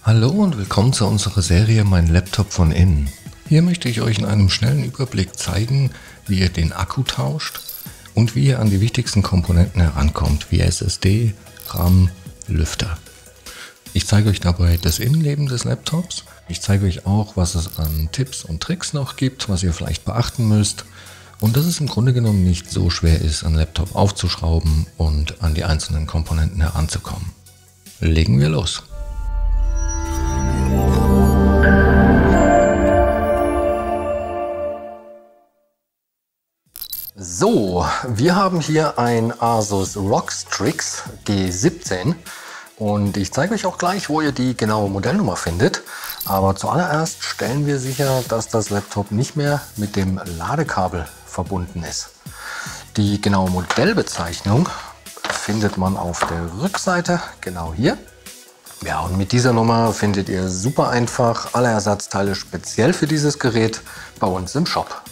Hallo und willkommen zu unserer Serie Mein Laptop von innen. Hier möchte ich euch in einem schnellen Überblick zeigen, wie ihr den Akku tauscht und wie ihr an die wichtigsten Komponenten herankommt, wie SSD, RAM, Lüfter. Ich zeige euch dabei das Innenleben des Laptops. Ich zeige euch auch, was es an Tipps und Tricks noch gibt, was ihr vielleicht beachten müsst. Und dass es im Grunde genommen nicht so schwer ist, einen Laptop aufzuschrauben und an die einzelnen Komponenten heranzukommen. Legen wir los! So, wir haben hier ein Asus ROG Strix G17 und ich zeige euch auch gleich, wo ihr die genaue Modellnummer findet. Aber zuallererst stellen wir sicher, dass das Laptop nicht mehr mit dem Ladekabel verbunden ist. Die genaue Modellbezeichnung findet man auf der Rückseite, genau hier. Ja, und mit dieser Nummer findet ihr super einfach alle Ersatzteile speziell für dieses Gerät bei uns im Shop.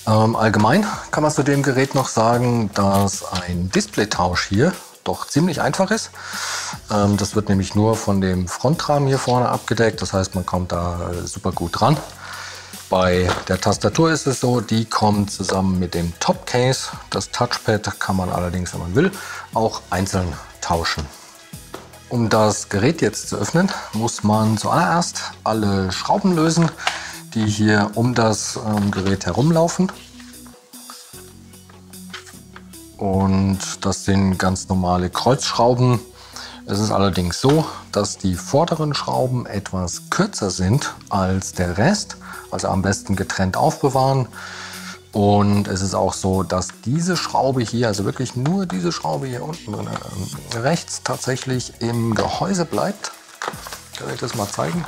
Allgemein kann man zu dem Gerät noch sagen, dass ein Displaytausch hier doch ziemlich einfach ist. Das wird nämlich nur von dem Frontrahmen hier vorne abgedeckt, das heißt, man kommt da super gut dran. Bei der Tastatur ist es so, die kommt zusammen mit dem Topcase. Das Touchpad kann man allerdings, wenn man will, auch einzeln tauschen. Um das Gerät jetzt zu öffnen, muss man zuallererst alle Schrauben lösen, die hier um das Gerät herumlaufen. Und das sind ganz normale Kreuzschrauben. Es ist allerdings so, dass die vorderen Schrauben etwas kürzer sind als der Rest, also am besten getrennt aufbewahren. Und es ist auch so, dass diese Schraube hier, also wirklich nur diese Schraube hier unten rechts tatsächlich im Gehäuse bleibt. Kann ich das mal zeigen?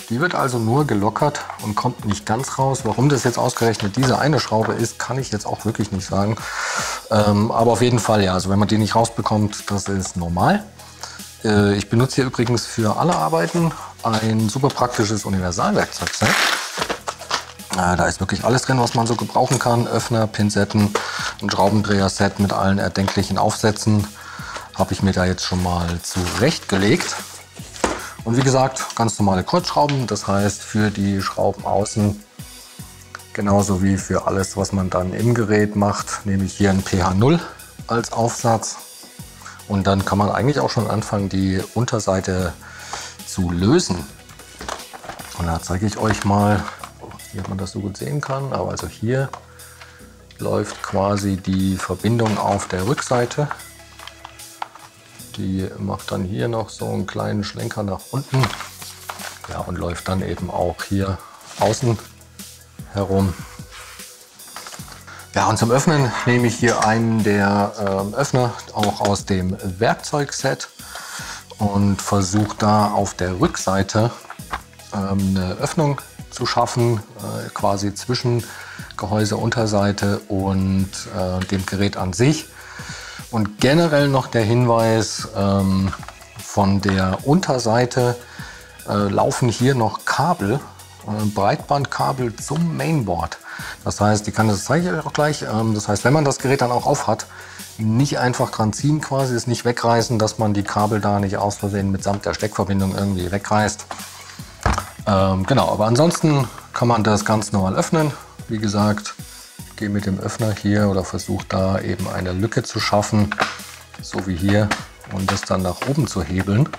Die wird also nur gelockert und kommt nicht ganz raus. Warum das jetzt ausgerechnet diese eine Schraube ist, kann ich jetzt auch wirklich nicht sagen. Aber auf jeden Fall ja, also wenn man die nicht rausbekommt, das ist normal. Ich benutze hier übrigens für alle Arbeiten ein super praktisches Universalwerkzeugset. Da ist wirklich alles drin, was man so gebrauchen kann. Öffner, Pinzetten, ein Schraubendreher-Set mit allen erdenklichen Aufsätzen. Habe ich mir da jetzt schon mal zurechtgelegt. Und wie gesagt, ganz normale Kreuzschrauben, das heißt für die Schrauben außen, genauso wie für alles, was man dann im Gerät macht, nehme ich hier ein PH0 als Aufsatz. Und dann kann man eigentlich auch schon anfangen, die Unterseite zu lösen. Und da zeige ich euch mal, wie man das so gut sehen kann, aber also hier läuft quasi die Verbindung auf der Rückseite. Die macht dann hier noch so einen kleinen Schlenker nach unten, ja, und läuft dann eben auch hier außen herum. Ja, und zum Öffnen nehme ich hier einen der Öffner auch aus dem Werkzeugset und versuche da auf der Rückseite eine Öffnung zu schaffen, quasi zwischen Gehäuse, Unterseite und dem Gerät an sich. Und generell noch der Hinweis, von der Unterseite laufen hier noch Kabel, Breitbandkabel zum Mainboard. Das heißt, das zeige ich euch auch gleich, das heißt, wenn man das Gerät dann auch auf hat, nicht einfach dran ziehen quasi, es nicht wegreißen, dass man die Kabel da nicht aus Versehen mitsamt der Steckverbindung irgendwie wegreißt. Genau, aber ansonsten kann man das ganz normal öffnen. Wie gesagt, ich gehe mit dem Öffner hier oder versuche da eben eine Lücke zu schaffen, so wie hier, und das dann nach oben zu hebeln.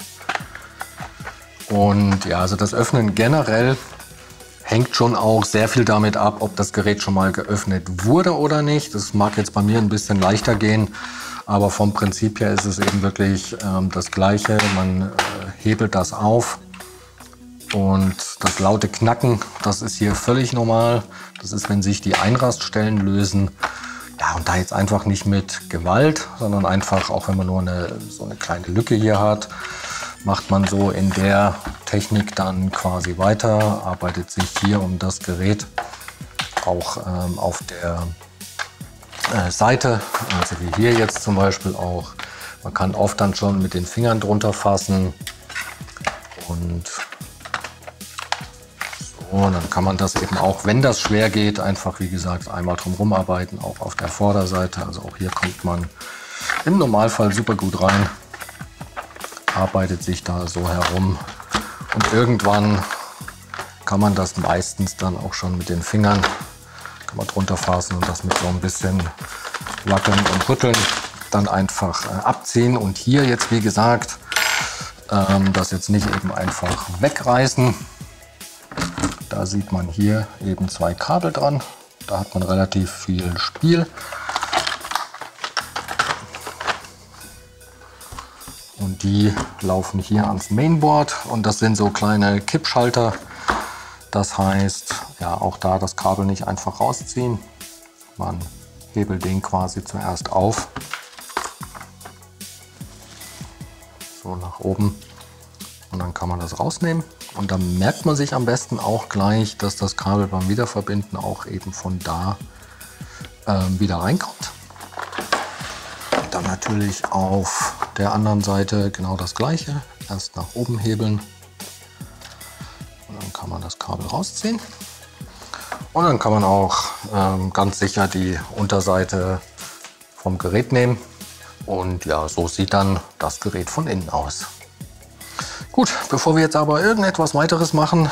Und ja, also das Öffnen generell hängt schon auch sehr viel damit ab, ob das Gerät schon mal geöffnet wurde oder nicht. Das mag jetzt bei mir ein bisschen leichter gehen, aber vom Prinzip her ist es eben wirklich das Gleiche. Man hebelt das auf. Und das laute Knacken, das ist hier völlig normal. Das ist, wenn sich die Einraststellen lösen. Ja, und da jetzt einfach nicht mit Gewalt, sondern einfach, auch wenn man nur so eine kleine Lücke hier hat, macht man so in der Technik dann quasi weiter, arbeitet sich hier um das Gerät auch auf der Seite, also wie hier jetzt zum Beispiel auch. Man kann oft dann schon mit den Fingern drunter fassen und und dann kann man das eben auch, wenn das schwer geht, einfach wie gesagt einmal drum arbeiten, auch auf der Vorderseite. Also auch hier kommt man im Normalfall super gut rein. arbeitet sich da so herum. Und irgendwann kann man das meistens dann auch schon mit den Fingern, kann man drunter fassen und das mit so ein bisschen Wackeln und Rütteln dann einfach abziehen. Und hier jetzt, wie gesagt, das jetzt nicht eben einfach wegreißen. Da sieht man hier eben 2 Kabel dran. Da hat man relativ viel Spiel. Und die laufen hier ans Mainboard und das sind so kleine Kippschalter. Das heißt, ja, auch da das Kabel nicht einfach rausziehen. Man hebelt den quasi zuerst auf. So nach oben. Und dann kann man das rausnehmen. Und dann merkt man sich am besten auch gleich, dass das Kabel beim Wiederverbinden auch eben von da wieder reinkommt. Dann natürlich auf der anderen Seite genau das gleiche. Erst nach oben hebeln. Und dann kann man das Kabel rausziehen. Und dann kann man auch ganz sicher die Unterseite vom Gerät nehmen. Und ja, so sieht dann das Gerät von innen aus. Gut, bevor wir jetzt aber irgendetwas weiteres machen,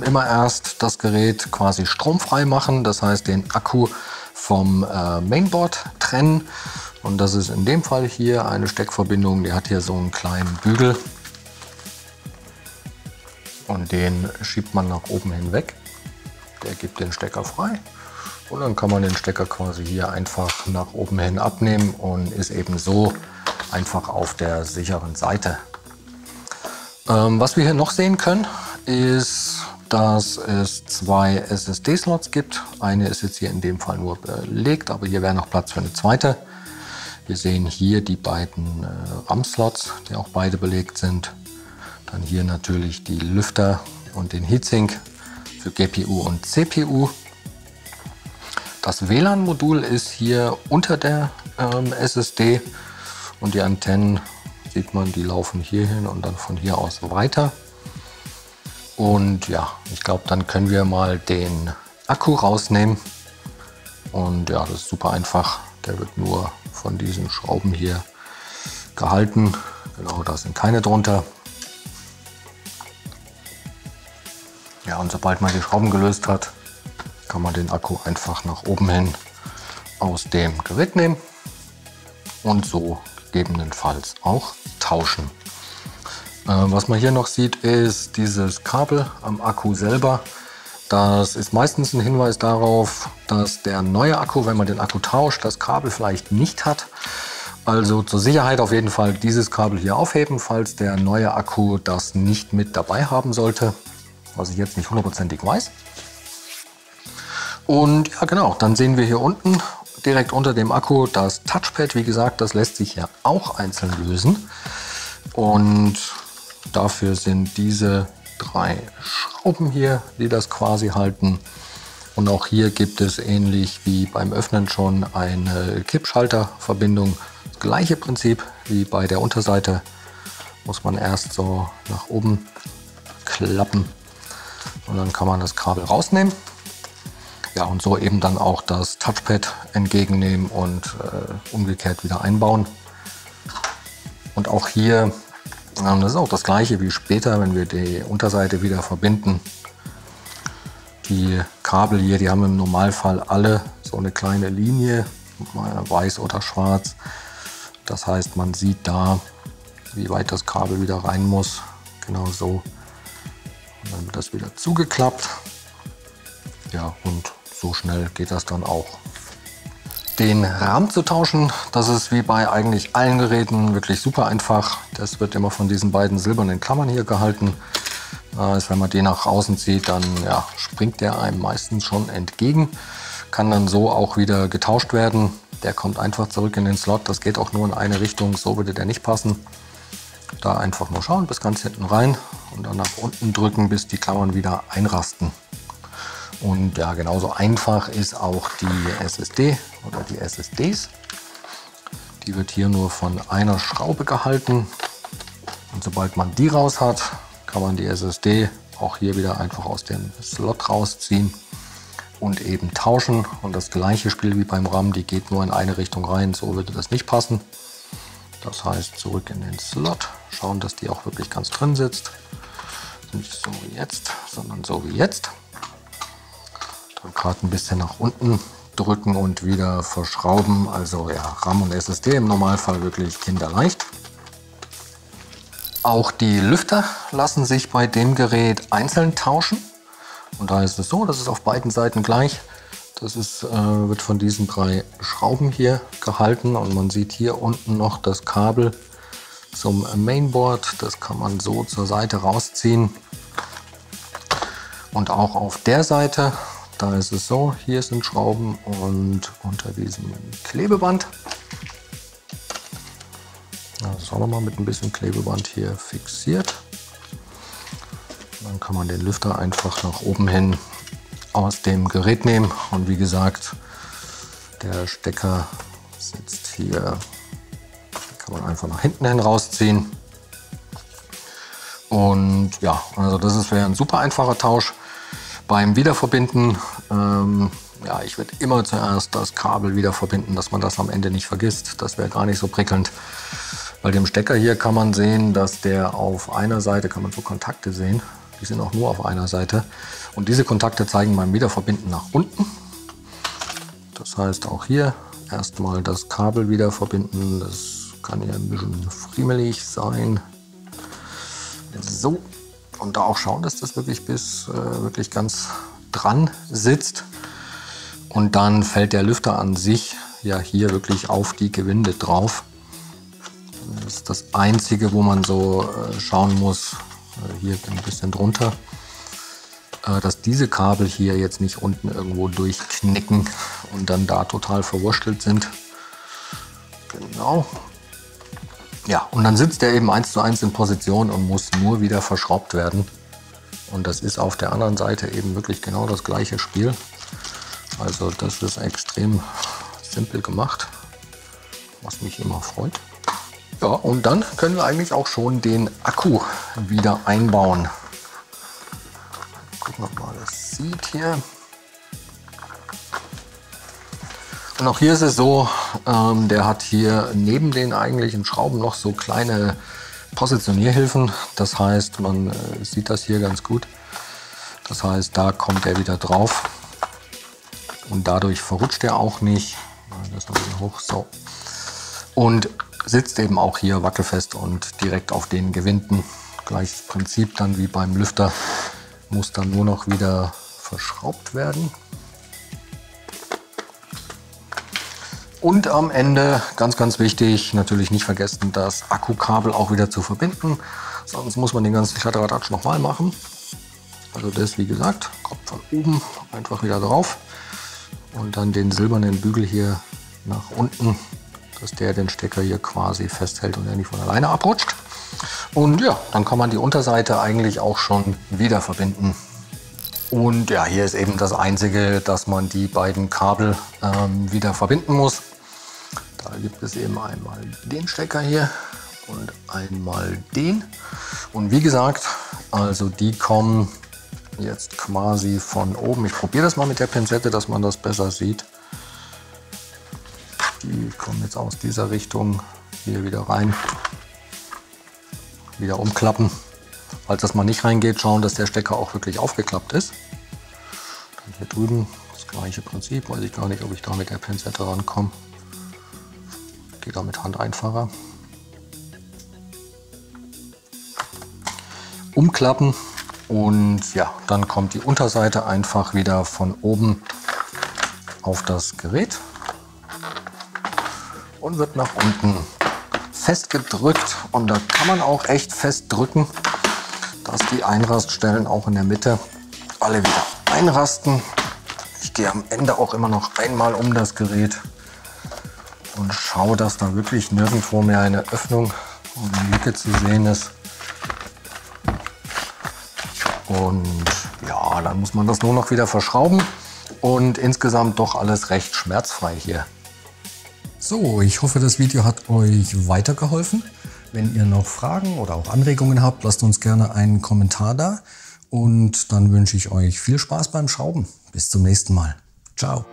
immer erst das Gerät quasi stromfrei machen. Das heißt, den Akku vom Mainboard trennen. Und das ist in dem Fall hier eine Steckverbindung. Die hat hier so einen kleinen Bügel. Und den schiebt man nach oben hinweg. Der gibt den Stecker frei. Und dann kann man den Stecker quasi hier einfach nach oben hin abnehmen und ist eben so einfach auf der sicheren Seite. Was wir hier noch sehen können, ist, dass es 2 SSD-Slots gibt. Eine ist jetzt hier in dem Fall nur belegt, aber hier wäre noch Platz für eine zweite. Wir sehen hier die beiden RAM-Slots, die auch beide belegt sind. Dann hier natürlich die Lüfter und den Heatsink für GPU und CPU. Das WLAN-Modul ist hier unter der SSD und die Antennen, sieht man, die laufen hier hin und dann von hier aus weiter. Und ja, ich glaube, dann können wir mal den Akku rausnehmen. Und ja, das ist super einfach. Der wird nur von diesen Schrauben hier gehalten. Genau, da sind keine drunter. Ja, und sobald man die Schrauben gelöst hat, kann man den Akku einfach nach oben hin aus dem Gerät nehmen und so gegebenenfalls auch tauschen. Was man hier noch sieht, ist dieses Kabel am Akku selber. Das ist meistens ein Hinweis darauf, dass der neue Akku, wenn man den Akku tauscht, das Kabel vielleicht nicht hat. Also zur Sicherheit auf jeden Fall dieses Kabel hier aufheben, falls der neue Akku das nicht mit dabei haben sollte, was ich jetzt nicht hundertprozentig weiß. Und ja genau, dann sehen wir hier unten direkt unter dem Akku das Touchpad. Wie gesagt, das lässt sich ja auch einzeln lösen. Und dafür sind diese 3 Schrauben hier, die das quasi halten. Und auch hier gibt es ähnlich wie beim Öffnen schon eine Kippschalterverbindung. Das gleiche Prinzip wie bei der Unterseite. Muss man erst so nach oben klappen und dann kann man das Kabel rausnehmen. Ja, und so eben dann auch das Touchpad entgegennehmen und umgekehrt wieder einbauen. Und auch hier, das ist auch das gleiche wie später, wenn wir die Unterseite wieder verbinden. Die Kabel hier, die haben im Normalfall alle so eine kleine Linie, weiß oder schwarz. Das heißt, man sieht da, wie weit das Kabel wieder rein muss. Genau so. Und dann wird das wieder zugeklappt. Ja, und so schnell geht das dann auch. Den Rahmen zu tauschen, das ist wie bei eigentlich allen Geräten wirklich super einfach. Das wird immer von diesen beiden silbernen Klammern hier gehalten. Wenn man den nach außen zieht, dann ja, springt der einem meistens schon entgegen. Kann dann so auch wieder getauscht werden. Der kommt einfach zurück in den Slot. Das geht auch nur in eine Richtung, so würde der nicht passen. Da einfach nur schauen, bis ganz hinten rein und dann nach unten drücken, bis die Klammern wieder einrasten. Und ja, genauso einfach ist auch die SSD oder die SSDs. Die wird hier nur von einer Schraube gehalten. Und sobald man die raus hat, kann man die SSD auch hier wieder einfach aus dem Slot rausziehen und eben tauschen. Und das gleiche Spiel wie beim RAM, die geht nur in eine Richtung rein. So würde das nicht passen. Das heißt, zurück in den Slot, schauen, dass die auch wirklich ganz drin sitzt. Nicht so wie jetzt, sondern so wie jetzt. Dann gerade ein bisschen nach unten drücken und wieder verschrauben. Also ja, RAM und SSD im Normalfall wirklich kinderleicht. Auch die Lüfter lassen sich bei dem Gerät einzeln tauschen. Und da ist es so, das ist auf beiden Seiten gleich. Das ist, wird von diesen 3 Schrauben hier gehalten und man sieht hier unten noch das Kabel zum Mainboard. Das kann man so zur Seite rausziehen. Und auch auf der Seite, da ist es so, hier sind Schrauben und unter diesem Klebeband. Das ist auch nochmal mit ein bisschen Klebeband hier fixiert. Dann kann man den Lüfter einfach nach oben hin aus dem Gerät nehmen. Und wie gesagt, der Stecker sitzt hier, kann man einfach nach hinten hin rausziehen. Und ja, also das wäre ein super einfacher Tausch. Beim Wiederverbinden, ja, ich würde immer zuerst das Kabel wieder verbinden, dass man das am Ende nicht vergisst. Das wäre gar nicht so prickelnd. Bei dem Stecker hier kann man sehen, dass der auf einer Seite, kann man so Kontakte sehen, die sind auch nur auf einer Seite. Und diese Kontakte zeigen beim Wiederverbinden nach unten. Das heißt auch hier erstmal das Kabel wieder verbinden. Das kann hier ein bisschen friemelig sein. So. Und da auch schauen, dass das wirklich wirklich ganz dran sitzt. Und dann fällt der Lüfter an sich ja hier wirklich auf die Gewinde drauf. Das ist das Einzige, wo man so schauen muss, hier ein bisschen drunter, dass diese Kabel hier jetzt nicht unten irgendwo durchknicken und dann da total verwurstelt sind. Genau. Ja, und dann sitzt er eben 1:1 in Position und muss nur wieder verschraubt werden. Und das ist auf der anderen Seite eben wirklich genau das gleiche Spiel. Also das ist extrem simpel gemacht, was mich immer freut. Ja, und dann können wir eigentlich auch schon den Akku wieder einbauen. Gucken, ob man das sieht hier. Und auch hier ist es so, der hat hier neben den eigentlichen Schrauben noch so kleine Positionierhilfen. Das heißt, man sieht das hier ganz gut. Das heißt, da kommt er wieder drauf. Und dadurch verrutscht er auch nicht. Das noch wieder hoch, so. Und sitzt eben auch hier wackelfest und direkt auf den Gewinden. Gleiches Prinzip dann wie beim Lüfter. Muss dann nur noch wieder verschraubt werden. Und am Ende, ganz, ganz wichtig, natürlich nicht vergessen, das Akkukabel auch wieder zu verbinden. Sonst muss man den ganzen Kladderadatsch nochmal machen. Also das, wie gesagt, kommt von oben einfach wieder drauf. Und dann den silbernen Bügel hier nach unten, dass der den Stecker hier quasi festhält und er nicht von alleine abrutscht. Und ja, dann kann man die Unterseite eigentlich auch schon wieder verbinden. Und ja, hier ist eben das Einzige, dass man die beiden Kabel wieder verbinden muss. Da gibt es eben einmal den Stecker hier und einmal den. Und wie gesagt, also die kommen jetzt quasi von oben. Ich probiere das mal mit der Pinzette, dass man das besser sieht. Die kommen jetzt aus dieser Richtung hier wieder rein. Wieder umklappen. Falls das mal nicht reingeht, schauen, dass der Stecker auch wirklich aufgeklappt ist. Dann hier drüben das gleiche Prinzip. Weiß ich gar nicht, ob ich da mit der Pinzette rankomme. Geht da mit Hand einfacher. Umklappen und ja, dann kommt die Unterseite einfach wieder von oben auf das Gerät und wird nach unten festgedrückt. Und da kann man auch echt fest drücken, dass die Einraststellen auch in der Mitte alle wieder einrasten. Ich gehe am Ende auch immer noch einmal um das Gerät und schaue, dass da wirklich nirgendwo mehr eine Öffnung und eine Lücke zu sehen ist. Und ja, dann muss man das nur noch wieder verschrauben und insgesamt doch alles recht schmerzfrei hier. So, ich hoffe, das Video hat euch weitergeholfen. Wenn ihr noch Fragen oder auch Anregungen habt, lasst uns gerne einen Kommentar da. Und dann wünsche ich euch viel Spaß beim Schrauben. Bis zum nächsten Mal. Ciao.